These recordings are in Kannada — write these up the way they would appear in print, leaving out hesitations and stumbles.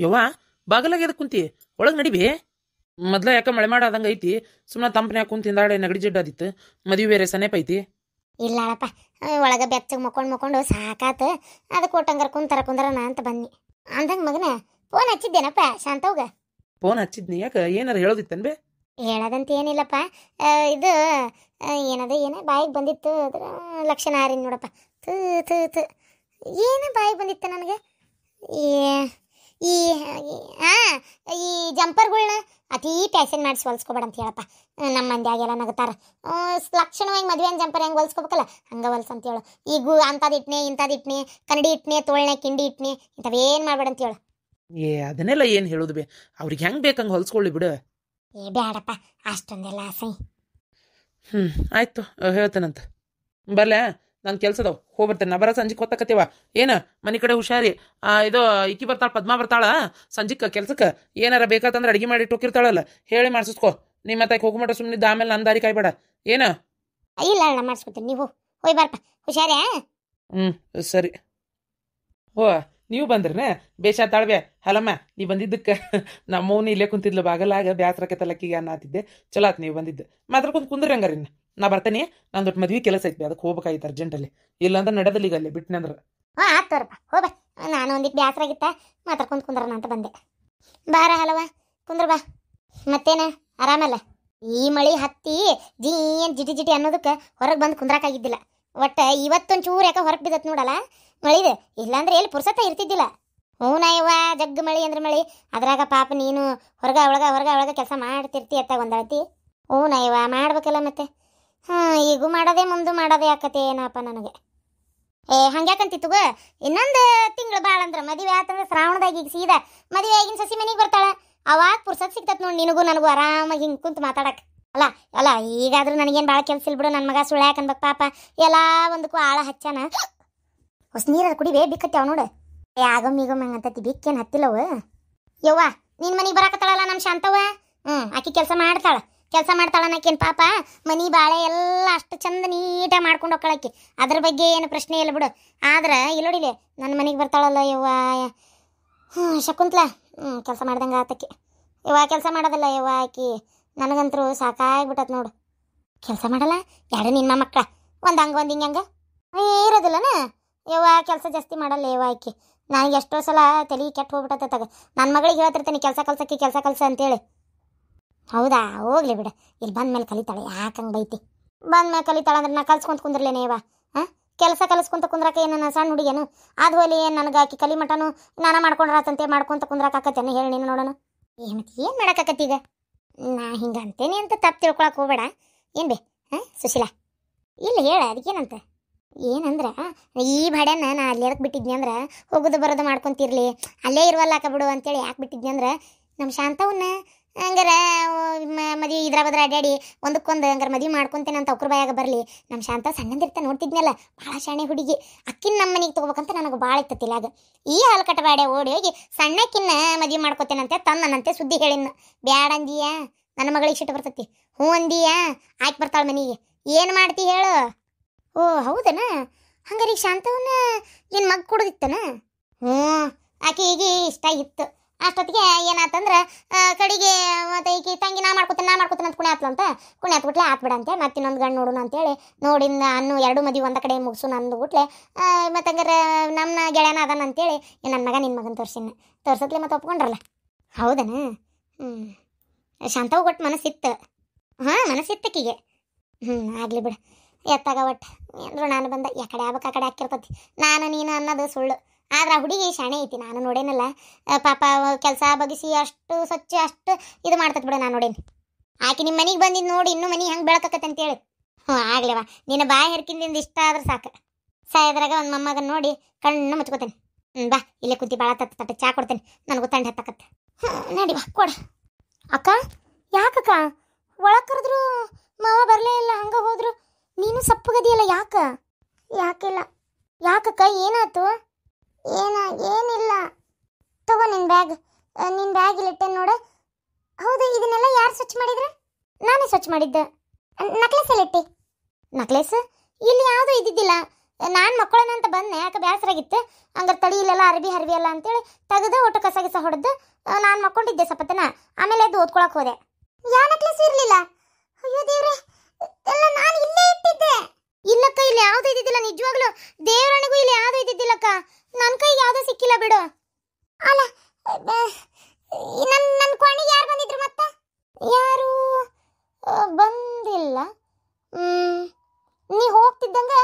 ಯವ್ವ ಬಾಗಲಾಗ್ಯದ ಕುಂತಿ ಒಳಗೆ ನಡಿಬಿ. ಮೊದ್ಲ ಯಾಕೆ ಮಳೆ ಮಾಡಾದಂಗೆ ಐತಿ, ಸುಮ್ಮನೆ ತಂಪನ್ಯಾಗ ಕುಂತ ಹಿಂದಾಡೆ ನೆಗಡಿ ಜಿಡ್ಡಾದಿತ್ತು. ಮದುವೆ ಬೇರೆ ಸನೇಪ ಐತಿ. ಇಲ್ಲ ಅಳಪ್ಪ, ಒಳಗೆ ಬೆಚ್ಚಗೆ ಮಕ್ಕೊಂಡು ಸಾಕಾತು. ಅದಕ್ಕೆ ಕೊಟ್ಟಂಗಾರ ಕುಂದರನ ಅಂತ ಬನ್ನಿ. ಅಂದಂಗೆ ಮಗನ ಫೋನ್ ಹಚ್ಚಿದ್ದೇನಪ್ಪ ಶಾಂತವ್ಗ? ಫೋನ್ ಹಚ್ಚಿದ್ನಿ, ಯಾಕೆ ಏನಾರು ಹೇಳೋದಿತ್ತನ್ ಬೇ? ಹೇಳೋದಂತ ಏನಿಲ್ಲಪ್ಪ, ಇದು ಏನ ಬಾಯಿಗೆ ಬಂದಿತ್ತು, ಅದ್ರ ಲಕ್ಷಣ ಆರಿನ್ ನೋಡಪ್ಪ. ತು ತು ತು ಏನು ಬಾಯಿಗೆ ಬಂದಿತ್ತು ನನಗೆ. ಈ ಈ ಜಂಪರ್ಗಳ್ನ ಅತೀ ಪ್ಯಾಷನ್ ಮಾಡಿಸಿ ಹೊಲ್ಸ್ಕೊಬೇಡ ಅಂತ ಹೇಳಪ್ಪ. ನಮ್ಮ ಮಂದ್ಯಾಗೆಲ್ಲ ನಗತಾರ. ಲಕ್ಷಣವಾಗಿ ಮದುವೆ ಜಂಪರ್ ಹೆಂಗೆ ಹೊಲ್ಸ್ಕೊಬೇಕಲ್ಲ ಹಂಗೆ ಹೊಲ್ಸ್ ಅಂತ ಹೇಳು. ಈಗ ಅಂಥದ್ದು ಇಟ್ನೆ ಇಂಥದ್ದು ಇಟ್ನೆ, ಕನ್ನಡಿ ಇಟ್ನೆ, ತೋಳ್ನೆ ಕಿಂಡಿ ಇಟ್ನೆ, ಇಂಥವೇನು ಮಾಡ್ಬೇಡ ಅಂತ ಹೇಳು. ಅದನ್ನೆಲ್ಲ ಏನು ಹೇಳೋದು ಬೇ, ಅವ್ರಿಗೆ ಹೆಂಗೆ ಬೇಕಂಗೆ ಹೊಲ್ಸ್ಕೊಳ್ಳಿ ಬಿಡು. ಬೇಡಪ್ಪ ಅಷ್ಟೊಂದೆಲ್ಲ ಆಸೆ. ಆಯ್ತು, ಹೇಳ್ತೇನಂತ. ಬರ್ಲ, ನಾನು ಕೆಲ್ಸದವ್ ಹೋಗ್ಬರ್ತೇನೆ. ನಾ ಬರ ಸಂಜೆಗೆ ಹೊತ್ತಕತ್ತೇವ. ಏನು ಮನೆ ಕಡೆ ಹುಷಾರಿ. ಇದು ಇಕ್ಕಿ ಬರ್ತಾಳ, ಪದ್ಮ ಬರ್ತಾಳ ಸಂಜಿಕ್ಕೆ ಕೆಲ್ಸಕ್ಕೆ. ಏನಾರ ಬೇಕಾತಂದ್ರೆ ಅಡುಗೆ ಮಾಡಿ ಟೋಕಿರ್ತಾಳಲ್ಲ, ಹೇಳಿ ಮಾಡಿಸ್ಕೊ. ನಿಮ್ಮ ಮತ್ತೆ ಹೋಗ್ಮಟ ಸುಮ್ಮನಿದ್ದ, ಆಮೇಲೆ ನನ್ನ ದಾರಿ ಕಾಯ್ಬೇಡ. ಏನು? ಇಲ್ಲ ಅಣ್ಣ, ಮಾಡಿಸ್ಕೊತೀನಿ. ನೀವು ಹೋಯ್ ಬಾರಪ್ಪ, ಹುಷಾರೇ. ಸರಿ. ಓ, ನೀವು ಬಂದ್ರನೆ ಬೇಷ ತಾಳ್ಬೆ. ಹಲಮ್ಮ, ನೀ ಬಂದಿದ್ದಕ್ಕೆ ನಮ್ಮವ್ನು ಇಲ್ಲೇ ಕುಂತಿದ್ಲು ಬಾಗಲಾಗ. ಬ್ಯಾಸ್ರಕತ್ತಲಕ್ಕಿಗೆ ಅನ್ನತ್ತಿದ್ದೆ. ಚಲೋ ಆತು ನೀವು ಬಂದಿದ್ದು. ಮಾತಾಡ್ಕೊಂಡು ಕುಂದ್ರಿ ಹಂಗಾರಿನ್ನ. ನಾ ಬರ್ತೇನೆ, ನಾನು ದೊಡ್ಡ ಮದ್ವೆ ಕೆಲಸ ಐತಿ, ಅದಕ್ಕೆ ಹೋಗ್ಬೇಕಾಯ್ತು ಅರ್ಜೆಂಟಲ್ಲಿ. ಇಲ್ಲಾಂದ್ರೆ ನಡೆದಲ್ಲಿ ಈಗ ಅಲ್ಲೇ ಬಿಟ್ಟನೆ ಅಂದ್ರೆ. ಆತು ತೋರಪ್ಪ, ಹೋಗ್ಬಾ. ನಾನು ಒಂದಿಟ್ಟು ಬ್ಯಾಸ್ರಾಗಿತ್ತ, ಮಾತಾಡ್ಕೊಂಡು ಕುಂದ್ರನ ಅಂತ ಬಂದೆ. ಬಾರ ಹಲವ, ಕುಂದ್ರ ಬಾ. ಮತ್ತೇನ ಆರಾಮಲ್ಲ? ಈ ಮಳಿ ಹತ್ತಿ ಜಿಟಿ ಜಿಟಿ ಅನ್ನೋದಕ್ಕೆ ಹೊರಗೆ ಬಂದು ಕುಂದ್ರಾಕಾಗಿದ್ದಿಲ್ಲ. ಒಟ್ಟು ಇವತ್ತೊಂಚೂರು ಯಾಕೆ ಹೊರಗೆ ಬಿದ್ದತ್ ನೋಡಲ್ಲ ಮಳಿದು. ಇಲ್ಲಾಂದ್ರೆ ಎಲ್ಲಿ ಪುರ್ಸತ್ತ ಇರ್ತಿದ್ದಿಲ್ಲ. ಹೂನಯ್ಯವ್ವ, ಜಗ್ಗ ಮಳಿ ಅಂದ್ರೆ ಮಳಿ. ಅದ್ರಾಗ ಪಾಪ ನೀನು ಹೊರಗ ಕೆಲಸ ಮಾಡ್ತಿರ್ತಿ ಅತ್ತ ಒಂದಳತಿ. ಹೂನಯ್ಯವ್ವ, ಮಾಡ್ಬೇಕಲ್ಲ ಮತ್ತೆ. ಈಗೂ ಮಾಡೋದೇ ಮುಂದೆ ಮಾಡೋದೇ ಆಕತೆ ಏನಪ್ಪ ನನಗೆ. ಹಂಗ್ಯಾಕಂತಿತ್ತುಗ, ಇನ್ನೊಂದು ತಿಂಗಳು ಭಾಳ ಅಂದ್ರೆ ಮದುವೆ ಆತಂದ್ರೆ ಶ್ರಾವಣದಾಗ ಈಗ ಸೀದಾ ಮದುವೆ ಆಗಿನ ಸಸಿ ಮನೆಗೆ ಬರ್ತಾಳೆ. ಅವಾಗ ಪುರ್ಸತ್ ಸಿಗ್ತತ್ ನೋಡಿ ನಿನಗೂ ನನಗೂ ಆರಾಮಾಗಿ ಹಿಂಗೆ ಕುಂತು ಮಾತಾಡಕ್ಕೆ. ಅಲ್ಲ ಈಗಾದ್ರೂ ನನಗೇನು ಭಾಳ ಕೆಲಸ ಇಲ್ಲ ಬಿಡು. ನನ್ನ ಮಗ ಸುಳ್ಳು ಯಾಕನ್ಬೇಕು ಪಾಪ. ಎಲ್ಲ ಒಂದಕ್ಕೂ ಆಳ ಹಚ್ಚಾನ. ಹೊಸ ನೀರದ ಕುಡಿವೇ ಬಿಕ್ಕತ್ಯಾವ ನೋಡು. ಆಗಮ್ ಹಂಗಂತತಿ, ಬಿಕ್ಕೇನು ಹತ್ತಿಲ್ಲವು. ಯವ್ವ, ನಿನ್ನ ಮನೆಗೆ ಬರಾಕತ್ತಾಳಲ್ಲ ನಮ್ಮ ಶಾಂತವ್ವ. ಆಕಿ ಕೆಲಸ ಮಾಡ್ತಾಳೆ ಅನ್ನಕೇನು ಪಾಪ. ಮನಿ ಬಾಳೆ ಎಲ್ಲ ಅಷ್ಟು ಚಂದ ನೀಟಾಗಿ ಮಾಡ್ಕೊಂಡು ಹೋಗ್ಕಳಕ್ಕಿ. ಅದ್ರ ಬಗ್ಗೆ ಏನು ಪ್ರಶ್ನೆ ಇಲ್ಲ ಬಿಡು. ಆದ್ರೆ ಇಲ್ಲೋಡಿಲೆ ನನ್ನ ಮನೆಗೆ ಬರ್ತಾಳಲ್ಲ ಯವ್ವ ಶಕುಂತ್ಲ, ಕೆಲಸ ಮಾಡ್ದಂಗೆ ಆತಕ್ಕಿ. ಯವ್ವ ಕೆಲಸ ಮಾಡೋದಲ್ಲ ಯವ್ವ ಆಕಿ. ನನಗಂತರೂ ಸಾಕಾಗ್ಬಿಟ್ಟತ್ ನೋಡು. ಕೆಲಸ ಮಾಡಲ್ಲ ಯಾರು ನಿನ್ನ ಮಕ್ಕಳ ಒಂದು ಹಂಗೆ ಒಂದು ಹಿಂಗೆ ಇರೋದಿಲ್ಲನ ಯವ್ವ. ಕೆಲಸ ಜಾಸ್ತಿ ಮಾಡಲ್ಲ ಯವ್ವ ಆಕಿ. ನನಗೆ ಎಷ್ಟೋ ಸಲ ತಲೆ ಕೆಟ್ಟು ಹೋಗ್ಬಿಟ್ಟತ್ತಾಗ. ನನ್ನ ಮಗಳಿಗೆ ಹೇಳ್ತಿರ್ತೀನಿ ಕೆಲಸ ಕಲ್ಸ ಅಂತೇಳಿ. ಹೌದಾ, ಹೋಗ್ಲಿ ಬಿಡ. ಇಲ್ಲಿ ಬಂದ್ಮೇಲೆ ಕಲಿತಾಳೆ, ಯಾಕಂಗೆ ಬೈತಿ. ಬಂದ್ಮೇಲೆ ಕಲಿತಾಳೆ ಅಂದ್ರೆ ನಾ ಕಲ್ಸ್ಕೊಂತ ಕುಂದ್ರಲೇನೆ ಯವ್ವ. ಕೆಲಸ ಕಲಿಸ್ಕೊಂತ ಕುಂದ್ರಾಕ ಏನು ನಾನು ಸಣ್ಣ ಹುಡುಗೇನು? ಅದು ಹೋಲಿ ಏನು ನನಗೆ ಆಕಿ ಕಲಿ ಮಟನು ನಾನ ಮಾಡ್ಕೊಂಡ್ರಾತಂತೆ ಮಾಡ್ಕೊಂತ ಕುಂದ್ರಾಕತ್ತೇನೆ ಹೇಳಿ ನೀನು ನೋಡೋಣ. ಮತ್ತೆ ಏನು ಮಾಡೋಕ್ಕಾಕತ್ತಿ ಈಗ? ನಾ ಹಿಂಗಂತೇನೆ ಅಂತ ತಪ್ಪು ತಿಳ್ಕೊಳಕ್ಕೆ ಹೋಗ್ಬೇಡ. ಏನು ಬೇ ಸುಶೀಲಾ? ಇಲ್ಲ ಹೇಳ, ಅದಕ್ಕೇನಂತ. ಏನಂದ್ರೆ ಈ ಭಾಡ್ಯನ ನಾ ಅಲ್ಲಿ ಎದಕ್ಕೆ ಬಿಟ್ಟಿದ್ನಿ ಅಂದ್ರೆ ಹೋಗೋದು ಬರೋದು ಮಾಡ್ಕೊತಿರ್ಲಿ, ಅಲ್ಲೇ ಇರುವಲ್ಲಾಕ ಬಿಡು ಅಂತೇಳಿ ಯಾಕೆ ಬಿಟ್ಟಿದ್ನಿ ಅಂದ್ರೆ ನಮ್ಮ ಶಾಂತವನ್ನ ಹಂಗಾರ ಮದುವೆ ಇದ್ರ ಬದ್ರ ಅಡ್ಯಾಡಿ ಒಂದಕ್ಕೊಂದು ಹಂಗಾರೆ ಮದುವೆ ಮಾಡ್ಕೊತೇನೆ ಅಂತ ಅವ್ರ ಬಾಯಾಗ ಬರಲಿ. ನಮ್ಮ ಶಾಂತ ಸಣ್ಣಂದಿರ್ತ ನೋಡ್ತಿದ್ನಲ್ಲ, ಭಾಳ ಶಾಣೆ ಹುಡುಗಿ. ಅಕ್ಕಿನ ನಮ್ಮ ಮನೆಗೆ ತೊಗೋಬೇಕಂತ ನನಗೆ ಭಾಳ ಇತ್ತತಿಲ್ಲ. ಅದು ಈ ಹಾಲ್ಕಟ್ಟ ಬಾಡೆ ಓಡಿ ಹೋಗಿ ಸಣ್ಣಕ್ಕಿನ್ನ ಮದುವೆ ಮಾಡ್ಕೊತೇನಂತೆ ತಂದನಂತೆ ಸುದ್ದಿ ಹೇಳಿನ. ಬ್ಯಾಡ ಅಂದೀಯ, ನನ್ನ ಮಗಳಿಗೆ ಸಿಟ್ಟು ಬರ್ತತಿ. ಹ್ಞೂ ಅಂದೀಯ, ಆಯ್ಕೆ ಬರ್ತಾಳೆ ಮನೆಗೆ. ಏನು ಮಾಡ್ತಿ ಹೇಳು? ಓ ಹೌದನ? ಹಂಗಾರೆ ಈಗ ಶಾಂತವನ್ನ ನಿನ್ನ ಮಗ ಕೊಡೋದಿತ್ತನ? ಆಕೆ ಈಗ ಇಷ್ಟ ಇತ್ತು. ಅಷ್ಟೊತ್ತಿಗೆ ಏನಾತಂದ್ರೆ ಕಡೆಗೆ ಮತ್ತೆ ಈಕೆ ತಂಗಿ ನಾ ಮಾಡ್ಕೊತೇನೆ ಅಂತ ಕುಣೆ ಹತ್ಬಿಟ್ಲೆ ಆತ್ಬಿಡ ಅಂತೇಳಿ ಮತ್ತೆ ಇನ್ನೊಂದು ಗಂಡು ನೋಡೋಣ ಅಂತೇಳಿ ನೋಡಿಂದ ಅನ್ನು ಎರಡು ಮದುವೆ ಒಂದ ಕಡೆ ಮುಗಿಸು ಅಂದ್ಬಿಟ್ಲೆ. ಮತ್ತೆ ಹಂಗಾರೆ ನಮ್ಮ ಗೆಳೆಯನ ಅದಾನ ಅಂತೇಳಿ ನನ್ನ ಮಗ ನಿನ್ನ ಮಗನ ತೋರ್ಸತ್ಲೆ ಮತ್ತೆ ಒಪ್ಕೊಂಡ್ರಲ್ಲ. ಹೌದನ? ಶಾಂತವ್ ಕೊಟ್ಟು ಮನಸ್ಸಿತ್ತು. ಮನಸ್ಸಿತ್ತಕ್ಕಿಗೆ. ಆಗಲಿ ಬಿಡು. ಎತ್ತಾಗ ಒಟ್ಟು ಏನ್ರು ನಾನು ಬಂದ ಯಾಕಡೆ ಆಗ್ಬೇಕು ಆ ಕಡೆ ಹಾಕಿರ್ತತಿ. ನಾನು ನೀನು ಅನ್ನೋದು ಸುಳ್ಳು. ಆದ್ರೆ ಆ ಹುಡುಗಿ ಶಾಣೆ ಐತಿ, ನಾನು ನೋಡೇನಲ್ಲ. ಪಾಪ ಕೆಲಸ ಬಗಿಸಿ ಅಷ್ಟು ಸ್ವಚ್ಛ ಅಷ್ಟು ಇದು ಮಾಡ್ತತ್ ಬಿಡ. ನಾನು ನೋಡೇನಿ. ಆಕೆ ನಿಮ್ಮ ಮನೆಗೆ ಬಂದಿದ್ದು ನೋಡಿ ಇನ್ನೂ ಮನೆ ಹೆಂಗೆ ಬೆಳಕತ್ತೆ ಅಂತೇಳಿ. ಆಗ್ಲೇವ, ನಿನ್ನ ಬಾಯಿ ಹೆರ್ಕಿಂದಿಂದ ಇಷ್ಟ ಆದ್ರೆ ಸಾಕು. ಸಾಯದ್ರಾಗ ಒಂದು ಮೊಮ್ಮಗನ ನೋಡಿ ಕಣ್ಣು ಮುಚ್ಕೋತೇನೆ. ಬಾ ಇಲ್ಲೇ ಕುಂತಿ ಭಾಳ ತಟ್ಟ ಚಾ ಕೊಡ್ತೇನೆ. ನನಗೂ ತಂಡ ಹತ್ತಕತ್ತೆ. ನಡಿ ಬಾ ಕೊಡ. ಅಕ್ಕ, ಯಾಕಕ್ಕ ಒಳಗೆ ಕರೆದ್ರು ಮಾವ ಬರಲೇ ಇಲ್ಲ, ಹಂಗೆ ಹೋದ್ರು. ನೀನು ಸಪ್ಪಗದಿಯಲ್ಲ, ಯಾಕಿಲ್ಲ? ಯಾಕಕ್ಕ, ಏನಾಯ್ತು? ಏನಿಲ್ಲ. ತಗೋ ನಿನ್ನ ಬ್ಯಾಗ್ ಇಲ್ಲಿಟ್ಟೆ ನೋಡು. ಹೌದು, ಇದನ್ನೆಲ್ಲ ಯಾರು ಸ್ವಚ್ಛ ಮಾಡಿದ್ರೆ? ನಾನೇ ಸ್ವಚ್ಛ ಮಾಡಿದ್ದೆ. ನಕ್ಲೇಸ್ ಎಲ್ಲಿಟ್ಟಿ? ನಕ್ಲೇಸ್ ಇಲ್ಲಿ ಯಾವುದೂ ಇದ್ದಿದ್ದಿಲ್ಲ. ನಾನು ಮಕ್ಕಳನ್ನ ಅಂತ ಬಂದೆ, ಯಾಕೆ ಬೇಸರಾಗಿತ್ತು. ಹಂಗಾರೆ ತಡಿ ಇಲ್ಲೆಲ್ಲ ಅರ್ಬಿ ಅಲ್ಲ ಅಂತೇಳಿ ತೆಗೆದು ಒಟ್ಟು ಕಸ ಗಿಸ ಹೊಡೆದು ನಾನು ಮಕ್ಕೊಂಡಿದ್ದೆ ಸ್ವಲ್ಪತನ. ಆಮೇಲೆ ಎದ್ದು ಓದ್ಕೊಳಕ್ ಹೋದೆ. ಯಾ ನೆಕ್ಲೆಸ್ ಇರಲಿಲ್ಲ. ಅಯ್ಯೋ ದೇವ್ರೆ, ಎಲ್ಲ ನಾನು ಇಲ್ಲೇ ಇಟ್ಟಿದ್ದೆ. ಇಲ್ಲಕ್ಕ, ಇಲ್ಲಿ ಯಾವುದು ಇದ್ದಿದ್ದಿಲ್ಲ. ನಿಜವಾಗ್ಲೂ ದೇವರನಿಗೂ ಇಲ್ಲಿ ಯಾವುದು ಇದ್ದಿದ್ದಿಲ್ಲಕ್ಕ. ನನ್ನ ಕೈಗೆ ಯಾವುದೂ ಸಿಕ್ಕಿಲ್ಲ ಬಿಡು. ಅಲ್ಲ, ನನ್ನ ಕೋಣೆಗೆ ಯಾರು ಬಂದಿದ್ರು ಮತ್ತೆ? ಯಾರು ಬಂದಿಲ್ಲ. ನೀ ಹೋಗ್ತಿದ್ದಂಗೆ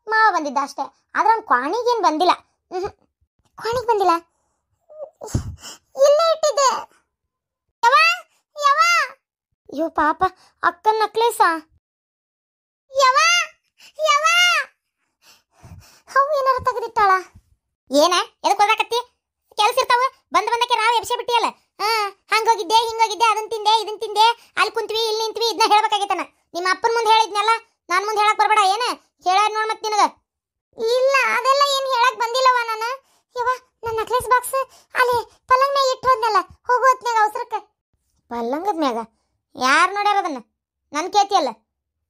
ಮಾವ ಬಂದಿದ್ದ ಅಷ್ಟೇ. ಆದ್ರೆ ಅವ್ನು ಕ್ವಾಣಿಗೇನು ಬಂದಿಲ್ಲ. ಕ್ವಾಣಿಗೆ ಬಂದಿಲ್ಲ. ಇಲ್ಲೇ ಇಟ್ಟಿದ್ದೆ. ಯವ ಅಯ್ಯೋ ಪಾಪ, ಅಕ್ಕನ ನಕ್ಲೇಸ. ಯವ ಅವು ಏನಾರು ತೆಗೆದಿಟ್ಟಾಳ. ಏನ ಎದಕ್ಕೆ ಹೋದಾಕತ್ತಿ? ಕೆಲಸ ಇರ್ತಾವ, ಬಂದಕ್ಕೆ ರಾವ್ ಎಬ್ಸೆ ಬಿಟ್ಟಿಯಲ್ಲ. ಹಂಗೋಗಿದ್ದೆ ಹಿಂಗೋಗಿದ್ದೆ, ಅದನ್ನ ತಿಂದೆ ಇದನ್ನ ತಿಂದೆ, ಅಲ್ಲಿ ಕುಂತ್ವಿ ಇಲ್ಲಿ ನಿಂತ್ವಿ, ಇದನ್ನ ಹೇಳ್ಬೇಕಾಗೈತನ. ನಿಮ್ಮ ಅಪ್ಪನ ಮುಂದೆ ಹೇಳಿದ್ನಲ್ಲ, ನಾನು ಮುಂದೆ ಹೇಳಕ್ ಬರ್ಬೇಡ. ಏನ ಹೇಳಾದ್ ನೋಡ್ ಮತ್ತೆ ನಿನಗ. ಇಲ್ಲ, ಅದೆಲ್ಲ ಏನು ಹೇಳಕ್ ಬಂದಿಲ್ಲವ ನಾನು. ಯವ್ವ, ನನ್ನ ನೆಕ್ಲೆಸ್ ಬಾಕ್ಸ್ ಅಲ್ಲಿ ಪಲ್ಲಂಗ ಮ್ಯಾಗ ಇಟ್ಟು ಹೋದ್ನಲ್ಲ, ಹೋಗೋ ಹೊತ್ನ್ಯಾಗ ಅವಸರಕ್ಕೆ. ಪಲ್ಲಂಗದ ಮ್ಯಾಗ ಯಾರು ನೋಡ್ಯಾರ ಅದನ್ನ? ನನ್ನ ಕೇತಿಯಲ್ಲ,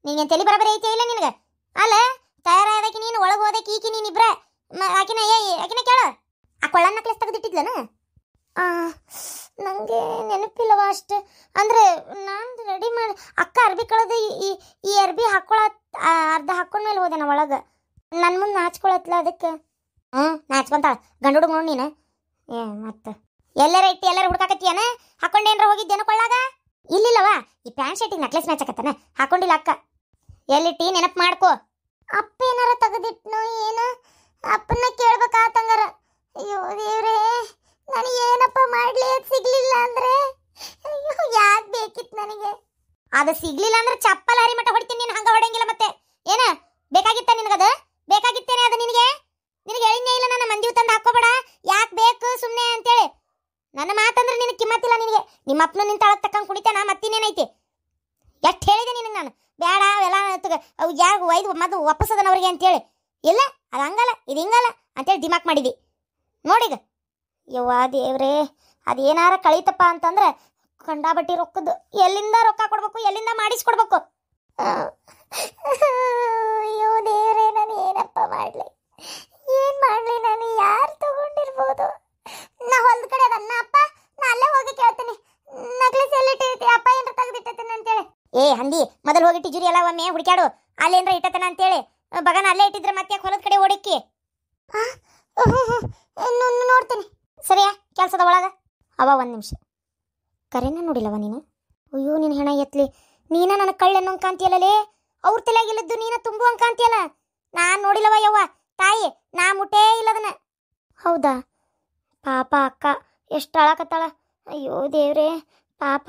ನಿಂಗೆ ತಲೆ ಬರಬರಿ ಐತೆ ಇಲ್ಲ ನಿನಗೆ? ಅಲ್ಲ, ತಯಾರಾದಕ್ಕೆ ನೀನು, ಒಳಗೆ ಹೋದಕ್ಕೆ ಈಕಿ ನೀನು ಇಬ್ರೆ. ಆಕಿನ ಕೇಳ, ಆ ಕೊಳ್ಳ ನೆಕ್ಲೆಸ್ ತೆಗೆದಿಟ್ಟಿದ್ಲನ? ನನಗೆ ನೆನಪಿಲ್ಲವ ಅಷ್ಟು. ಅಂದ್ರೆ ನಾನು ರೆಡಿ ಮಾಡಿ ಅಕ್ಕ ಅರ್ಬಿ ಕಳೆದು ಈ ಅರ್ಬಿ ಹಾಕೊಳ್ಳ ಅರ್ಧ ಹಾಕೊಂಡ್ಮೇಲೆ ಹೋದೆ ನಾ ಒಳಗೆ. ನನ್ನ ಮುಂದೆ ನಾಚ್ಕೊಳತ್ಲ ಅದಕ್ಕೆ. ನಾಚ್ಕೊಂತಾಳ ಗಂಡು ಹುಡುಗ ನೋಡಿ ನೀನು. ಮತ್ತೆ ಎಲ್ಲರ ಇಟ್ಟು ಎಲ್ಲರೂ ಹುಡ್ಕಾಕತ್ತೀಯನ? ಹಾಕೊಂಡೇನ್ರ ಹೋಗಿದ್ದೇನೋ ಕೊಳ್ಳಾಗ? ಇಲ್ಲಿಲ್ಲವ, ಈ ಪ್ಯಾಂಟ್ ಶರ್ಟಿಗೆ ನೆಕ್ಲೆಸ್ ಮ್ಯಾಚ್ ಆಕತ್ತಾನ, ಹಾಕೊಂಡಿಲ್ಲ ಅಕ್ಕ. ಎಲ್ಲಿಟ್ಟಿ ನೆನಪು ಮಾಡ್ಕೋ. ಅಪ್ಪ ಏನಾರ ತೆಗೆದಿಟ್ನೋ ಏನು? ಅಪ್ಪನ ಕೇಳ್ಬೇಕಾತಂಗಾರ. ಅಯ್ಯೋ ದೇವ್ರೇ, ನನಗೆ ಏನಪ್ಪ ಮಾಡ್ಲಿ? ಅದು ಸಿಗ್ಲಿಲ್ಲ ಅಂದ್ರೆ ಅಯ್ಯೋ ಯಾಕೆ ಬೇಕಿತ್ತು ನನಗೆ? ಅದು ಸಿಗ್ಲಿಲ್ಲ ಅಂದ್ರೆ ಚಪ್ಪಲ್ ಹರಿ ಮಟ್ಟ ಹೊಡಿತೀನಿ. ನೀನು ಹಂಗ ಹೊಡೆಯಂಗಿಲ್ಲ ಮತ್ತೆ. ಏನ ಬೇಕಾಗಿತ್ತ ನಿನಗದ? ಬೇಕಾಗಿತ್ತೇನೆ ಅದು ನಿನಗೆ? ಹೇಳಿದ್ನೇ ಇಲ್ಲ ನಾನು, ಮಂದಿ ತಂದು ಹಾಕೋಬೇಡ, ಯಾಕೆ ಬೇಕು ಸುಮ್ಮನೆ ಅಂತೇಳಿ. ನನ್ನ ಮಾತಂದ್ರೆ ನಿನಗೆ ಕಿಮ್ಮತ್ತಿಲ್ಲ ನಿನಗೆ. ನಿಮ್ಮ ಅಪ್ಪನ ನಿಂತ ಅಳಗ್ ತಕ್ಕಂಗೆ ಕುಣಿತಾನ, ಮತ್ತಿನ್ನೇನೈತಿ? ಎಷ್ಟು ಹೇಳಿದೆ ನಿನಗೆ ನಾನು, ಬೇಡ ಅವೆಲ್ಲ ಅವು ಯಾರು ಒಯ್ದು ಮದ್ದು ವಾಪಸ್ಸದನವ್ರಿಗೆ ಅಂತೇಳಿ. ಇಲ್ಲ, ಅದು ಹಂಗಲ್ಲ, ಇದು ಹಿಂಗಲ್ಲ ಅಂತೇಳಿ ದಿಮಾಕ್ ಮಾಡಿದಿ ನೋಡಿಗ. ಯವ್ವ ದೇವ್ರೇ, ಅದೇನಾರ ಕಳೀತಪ್ಪ ಅಂತಂದ್ರೆ ಕಂಡಾಬಟ್ಟಿ ರೊಕ್ಕದ್ದು. ಎಲ್ಲಿಂದ ರೊಕ್ಕ ಕೊಡ್ಬೇಕು, ಎಲ್ಲಿಂದ ಮಾಡಿಸ್ಕೊಡ್ಬೇಕು? ಅಯ್ಯೋ ದೇವ್ರೇ, ನಾನು ಏನಪ್ಪ ಮಾಡಲಿ? ಏನು ಮಾಡಲಿ ನಾನು? ಯಾರು ತಗೊಂಡಿರ್ಬೋದು? ನಾ ಹೊಲ್ದ ಕಡೆ ಅದನ್ನ ಅಪ್ಪ, ನಾ ಅಲ್ಲೇ ಹೋಗಿ ಕೇಳ್ತೀನಿ, ನೆಕ್ಲೆಸ್ ಎಲ್ಲಿಟ್ಟಿರ್ತಿ ಅಪ್ಪ, ಏನ್ರ ತೆಗೆದಿಟ್ಟತನ ಅಂತೇಳಿ. ಏ ಹಂದಿ, ಮೊದಲು ಹೋಗಿ ಟಿಜುರಿ ಎಲ್ಲ ಒಮ್ಮೆ ಹುಡುಕ್ಯಾಡು, ಅಲ್ಲೇನ್ರ ಇಟ್ಟತನ ಅಂತೇಳಿ. ಬಗನ ಅಲ್ಲೇ ಇಟ್ಟಿದ್ರೆ ಮತ್ತೆ ಹೊಲದ ಕಡೆ ಓಡಿಕ್ಕಿ. ನೋಡ್ತೀನಿ ಸರಿಯಾ ಕೆಲಸದ ಒಳಗ. ಅವ ಒಂದು ನಿಮಿಷ, ಕರೆನ ನೋಡಿಲ್ಲವ ನೀನು? ಅಯ್ಯೋ, ನಿನ್ನ ಹೆಣ ಎತ್ಲಿ, ನೀನ ನನ್ನ ಕಳ್ಳೆನ್ನೋ ಕಾಂತಿಯಲ್ಲೇ, ಅವ್ರ ತಲೆಯಾಗಿಲ್ಲದ್ದು ನೀನ ತುಂಬು ಕಾಂತಿಯಲ್ಲ. ನಾನು ನೋಡಿಲ್ಲವ ಯವ್ವ ತಾಯಿ, ನಾ ಮುಟ್ಟೇ ಇಲ್ಲದನ್ನ. ಹೌದಾ? ಪಾಪ ಅಕ್ಕ ಎಷ್ಟು ಅಳಕತ್ತಾಳ. ಅಯ್ಯೋ ದೇವ್ರೇ ಪಾಪ.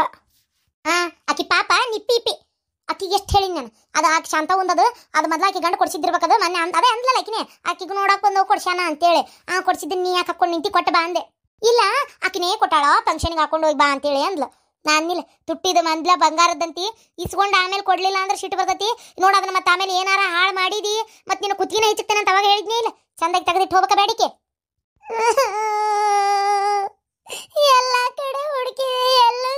ಆಕಿ ಪಾಪ ನಿಪ್ಪಿ ಇಪ್ಪಿ. ಆಕಿಗೆ ಎಷ್ಟು ಹೇಳಿನಿ ನಾನು, ಅದು ಆಕಿ ಶಾಂತ ಒಂದದು, ಅದು ಮೊದಲು ಆಕಿ ಗಂಡು ಕೊಡ್ಸಿದ್ದಿರ್ಬೇಕದು. ಮೊನ್ನೆ ಅದೇ ಅಂದ್ಲಲ್ಲ ಆಕಿನೇ, ಆಕಿಗೂ ನೋಡಕ್ಕೆ ಬಂದು ಕೊಡ್ಸ್ಯಾನ ಅಂತೇಳಿ. ಕೊಡ್ಸಿದ್ದೀನಿ, ನೀ ಯಾಕೆ ಹಾಕೊಂಡು ನಿಂತಿ ಕೊಟ್ಟು ಬಾ ಅಂದೆ. ಇಲ್ಲ, ಆಕಿನೇ ಕೊಟ್ಟಾಳ, ಫಂಕ್ಷನ್ಗೆ ಹಾಕೊಂಡು ಹೋಗಿ ಬಾ ಅಂತೇಳಿ ಅಂದ್ಲು. ನಾನಿಲ್ಲ, ತುಟ್ಟಿದ ಮಂದ್ಲ ಬಂಗಾರದಂತಿ ಇಸ್ಕೊಂಡು ಆಮೇಲೆ ಕೊಡ್ಲಿಲ್ಲ ಅಂದ್ರೆ ಸಿಟ್ಟು ಬರ್ತೈತಿ ನೋಡ. ಅದನ್ನ ಮತ್ತೆ ಆಮೇಲೆ ಏನಾರ ಹಾಳು ಮಾಡಿದಿ ಮತ್ತೆ ನಿನ್ನ ಕುತ್ತಿಗೆನ ಹೆಚ್ಚುತ್ತೇನೆ ಅಂತ ಅವಾಗ ಹೇಳಿದ್ನೇ ಇಲ್ಲ. ಚಂದಾಗಿ ತೆಗೆದಿಟ್ಟು ಹೋಗ್ಬೇಕ ಬೇಡಿಕೆ. ಎಲ್ಲ ಕಡೆ ಹುಡುಕಿದೆ, ಎಲ್ಲೂ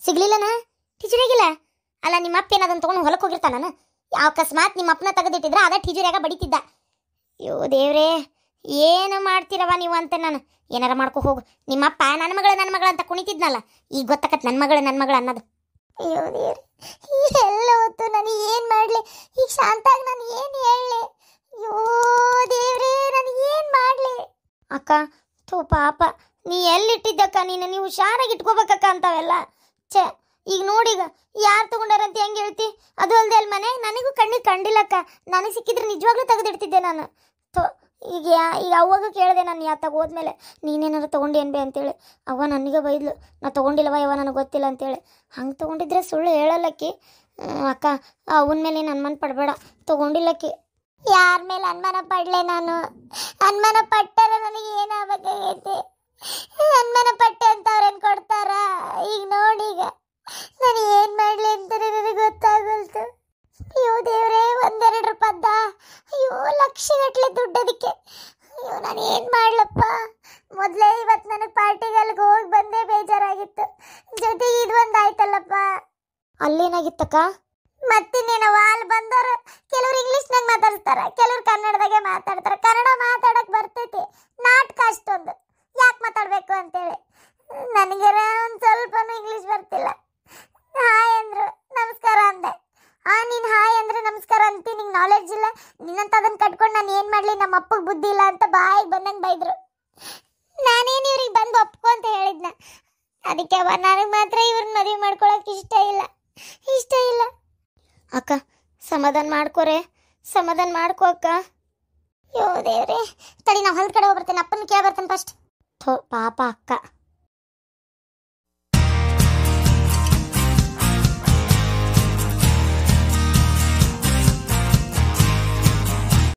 ಸಿಗ್ಲಿಲ್ಲನಾ? ಟಿಜುರಿಯಾಗಿಲ್ಲ? ಅಲ್ಲ, ನಿಮ್ಮ ಅಪ್ಪ ಏನದನ್ನ ತೊಗೊಂಡು ಹೊಲಕ್ಕೆ ಹೋಗಿರ್ತಾನ. ಅಕಸ್ಮಾತ್ ನಿಮ್ಮ ಅಪ್ಪನ ತೆಗೆದಿಟ್ಟಿದ್ರೆ ಅದ ಟಿಜುರಿಯಾಗ ಬಡಿತಿದ್ದ. ಅಯ್ಯೋ ದೇವ್ರೇ, ಏನು ಮಾಡ್ತೀರವ ನೀವು ಅಂತ. ನಾನು ಏನಾರ ಮಾಡ್ಕೊ ಹೋಗು. ನಿಮ್ಮಪ್ಪ ನನ್ನ ಮಗಳು ಅಂತ ಕುಣಿತಿದ್ನಲ್ಲ, ಈಗ ಗೊತ್ತಾಕತ್ ನನ್ನ ಮಗಳು ಅನ್ನೋದು. ಅಯ್ಯೋ ದೇವ್ರೆ, ಎಲ್ಲ ಹೊತ್ತು ನಾನು ಏನು ಮಾಡಲಿ? ಈಗ ಶಾಂತಾಗಿ ನಾನು ಏನು ಹೇಳಲಿ? ಅಯ್ಯೋ ದೇವ್ರೇ, ನಾನು ಏನು ಮಾಡಲಿ? ಅಕ್ಕ ಥೂ ಪಾಪ, ನೀ ಎಲ್ಲಿಟ್ಟಿದ್ದಕ್ಕ? ನೀವು ಹುಷಾರಾಗಿ ಇಟ್ಕೋಬೇಕಕ್ಕ ಅಂತಾವೆಲ್ಲ. ಛೇ, ಈಗ ನೋಡೀಗ ಯಾರು ತಗೊಂಡಾರಂತ ಹೆಂಗೆ ಹೇಳ್ತಿ? ಅದು ಅಲ್ಲದೆ ಅಲ್ಲಿ ಮನೆಗೆ ನನಗೂ ಕಣ್ಣಿಗೆ ಕಂಡಿಲ್ಲಕ್ಕ. ನನಗೆ ಸಿಕ್ಕಿದ್ರೆ ನಿಜವಾಗ್ಲೂ ತೆಗೆದಿಡ್ತಿದ್ದೆ ನಾನು. ಈಗ ಅವಾಗ ಕೇಳಿದೆ ನಾನು, ಯಾ ಹೋದ್ಮೇಲೆ ನೀನೇನಾರು ತೊಗೊಂಡು ಏನು ಬೇ ಅಂತೇಳಿ. ಅವ್ವ ನನಗೆ ಬೈದ್ಲು, ನಾ ತೊಗೊಂಡಿಲ್ಲವ ಯವ್ವ, ನನಗೆ ಗೊತ್ತಿಲ್ಲ ಅಂತೇಳಿ. ಹಂಗೆ ತೊಗೊಂಡಿದ್ರೆ ಸುಳ್ಳು ಹೇಳಲ್ಲಕ್ಕಿ. ಅಕ್ಕ, ಅವನ ಮೇಲೆ ಏನು ಅನುಮಾನ ಪಡಬೇಡ, ತೊಗೊಂಡಿಲ್ಲಕ್ಕಿ. ಯಾರ ಮೇಲೆ ಅನುಮಾನ ಪಡಲೆ ನಾನು? ಅನುಮಾನ ಪಟ್ಟಾರ ನನಗೆ ಏನಾಗಬೇಕಾಗೈತಿ? ಅನುಮಾನ ಪಟ್ಟೆ ಅಂತ ಅವ್ರೇನು ಕೊಡ್ತಾರ? ಈಗ ನೋಡೀಗ ನಾನು ಏನು ಮಾಡಲಿ ಅಂತ ನನಗೆ ಗೊತ್ತಾಗಲ್ತು. ಅಯ್ಯೋ ದೇವ್ರೇ, ಒಂದೆರಡು ರೂಪಾಯ್ದ, ಅಯ್ಯೋ ಲಕ್ಷಗಟ್ಟಲೆ ದುಡ್ಡು ಅದಕ್ಕೆ. ಅಯ್ಯೋ ನಾನು ಏನು ಮಾಡ್ಲಪ್ಪ? ಮೊದಲೇ ಇವತ್ತು ನನಗೆ ಪಾರ್ಟಿಗೆ ಅಲ್ಲಿಗೆ ಹೋಗಿ ಬಂದೇ ಬೇಜಾರಾಗಿತ್ತು, ಜೊತೆಗೆ ಇದು ಒಂದು ಆಯ್ತಲ್ಲಪ್ಪ. ಅಲ್ಲೇನಾಗಿತ್ತಕ್ಕ? ಮತ್ತಿನ್ನೇನವ, ಅಲ್ಲಿ ಬಂದವರು ಕೆಲವ್ರು ಇಂಗ್ಲೀಷ್ನಾಗ ಮಾತಾಡ್ತಾರೆ. ಮಾತಾಡಿಸ್ತಾರ, ಕೆಲವ್ರು ಕನ್ನಡದಾಗೆ ಮಾತಾಡ್ತಾರ. ಕನ್ನಡ ಮಾತಾಡಕ್ ಬರ್ತೈತಿ, ನಾಟಕ ಅಷ್ಟೊಂದು ಯಾಕೆ ಮಾತಾಡ್ಬೇಕು ಅಂತೇಳಿ. ನನಗೆ ಒಂದು ಸ್ವಲ್ಪನೂ ಇಂಗ್ಲೀಷ್ ಬರ್ತಿಲ್ಲ. ಹಾಯ್ ಅಂದ್ರು, ನಮಸ್ಕಾರ ಅಂದೆ. ನೀನು ಹಾಯ್ ಅಂದ್ರೆ ನಮಸ್ಕಾರ ಅಂತಿ, ನಿಂಗೆ ನಾಲೆಡ್ಜ್ ಇಲ್ಲ, ನಿನ್ನಂತ ಅದನ್ನ ಕಟ್ಕೊಂಡು ನಾನು ಏನು ಮಾಡಲಿ, ನಮ್ಮ ಅಪ್ಪಗೆ ಬುದ್ಧಿ ಇಲ್ಲ ಅಂತ ಬಾಯಿಗೆ ಬಂದಂಗೆ ಬೈದ್ರು. ನಾನೇನು ಇವ್ರಿಗೆ ಬಂದು ಒಪ್ಕೊ ಅಂತ ಹೇಳಿದ್ನ. ಅದಕ್ಕೆ ನನಗೆ ಮಾತ್ರ ಇವ್ರನ್ನ ಮದುವೆ ಮಾಡ್ಕೊಳಕ್ಕೆ ಇಷ್ಟ ಇಲ್ಲ. ಅಕ್ಕ ಸಮಾಧಾನ ಮಾಡ್ಕೋರೆ, ಸಮಾಧಾನ ಮಾಡ್ಕೋ ಅಕ್ಕ. ಯೋ ದೇವ್ರೆ, ತಡಿ ನಾವು ಹೊಲದ ಕಡೆ ಹೋಗ್ಬರ್ತೇನೆ, ಅಪ್ಪನ ಕೇಳ ಬರ್ತೇನೆ ಫಸ್ಟ್. ಪಾಪ ಅಕ್ಕ.